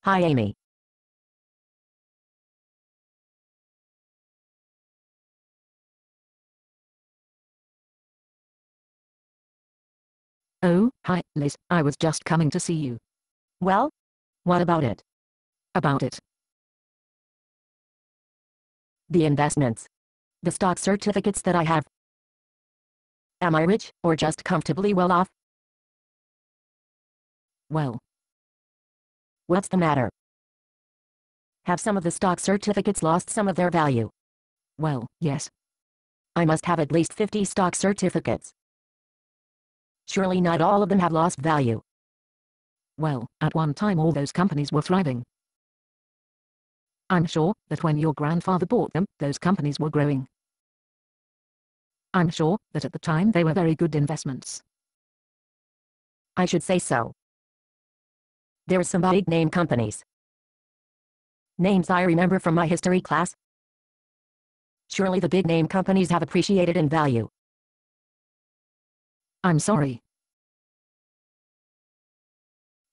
Hi Amy. Oh, hi, Liz. I was just coming to see you. Well? What about it? About it. The investments. The stock certificates that I have. Am I rich, or just comfortably well off? Well, What's the matter? Have some of the stock certificates lost some of their value? well, yes. I must have at least 50 stock certificates. Surely not all of them have lost value. Well, at one time all those companies were thriving. I'm sure that when your grandfather bought them, those companies were growing. I'm sure that at the time they were very good investments. I should say so. There are some big name companies. Names I remember from my history class. Surely the big name companies have appreciated in value. I'm sorry.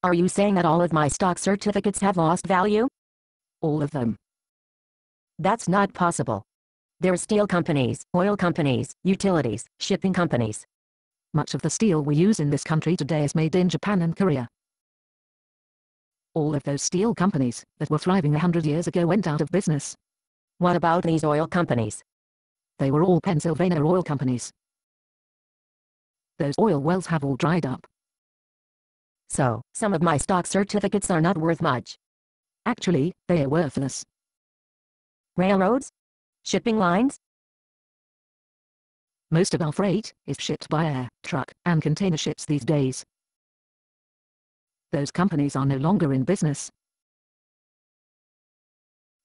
Are you saying that all of my stock certificates have lost value? All of them. That's not possible. There are steel companies, oil companies, utilities, shipping companies. Much of the steel we use in this country today is made in Japan and Korea. All of those steel companies that were thriving 100 years ago went out of business. What about these oil companies? They were all Pennsylvania oil companies. Those oil wells have all dried up. So, some of my stock certificates are not worth much. Actually, they are worthless. Railroads? Shipping lines? Most of our freight is shipped by air, truck, and container ships these days. Those companies are no longer in business.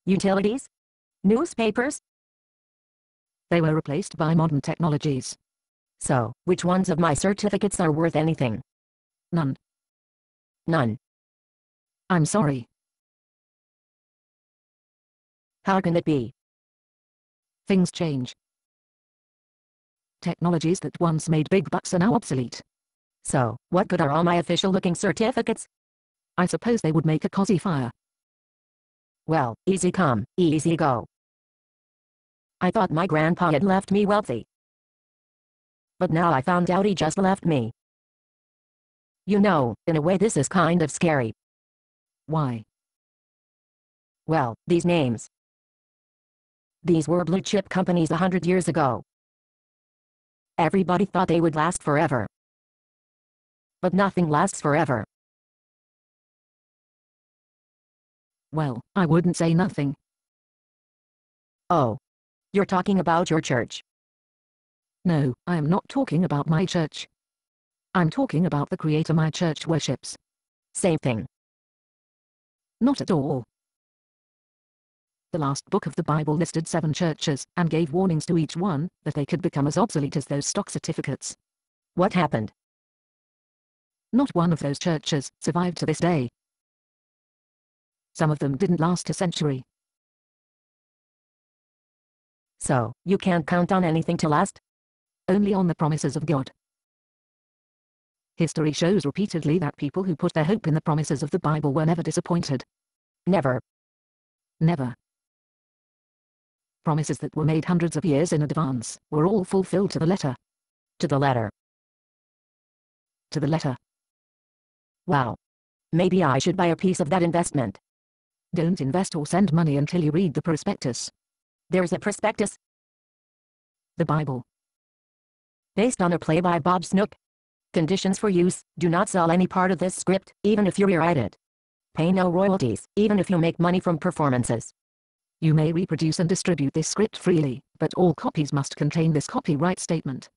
Utilities? Newspapers? They were replaced by modern technologies. So, which ones of my certificates are worth anything? None. None. I'm sorry. How can it be? Things change. Technologies that once made big bucks are now obsolete. So, what good are all my official-looking certificates? I suppose they would make a cozy fire. Well, easy come, easy go. I thought my grandpa had left me wealthy. But now I found out he just left me. You know, in a way this is kind of scary. Why? Well, these names. These were blue-chip companies 100 years ago. Everybody thought they would last forever. But nothing lasts forever. Well, I wouldn't say nothing. Oh. You're talking about your church. No, I am not talking about my church. I'm talking about the Creator my church worships. Same thing. Not at all. The last book of the Bible listed 7 churches, and gave warnings to each one, that they could become as obsolete as those stock certificates. What happened? Not one of those churches survived to this day. Some of them didn't last a century. So, you can't count on anything to last? Only on the promises of God. History shows repeatedly that people who put their hope in the promises of the Bible were never disappointed. Never. Never. Promises that were made hundreds of years in advance were all fulfilled to the letter. To the letter. To the letter. Wow. Maybe I should buy a piece of that investment. Don't invest or send money until you read the prospectus. There's a prospectus? The Bible. Based on a play by Bob Snook. Conditions for use: do not sell any part of this script, even if you rewrite it. Pay no royalties, even if you make money from performances. You may reproduce and distribute this script freely, but all copies must contain this copyright statement.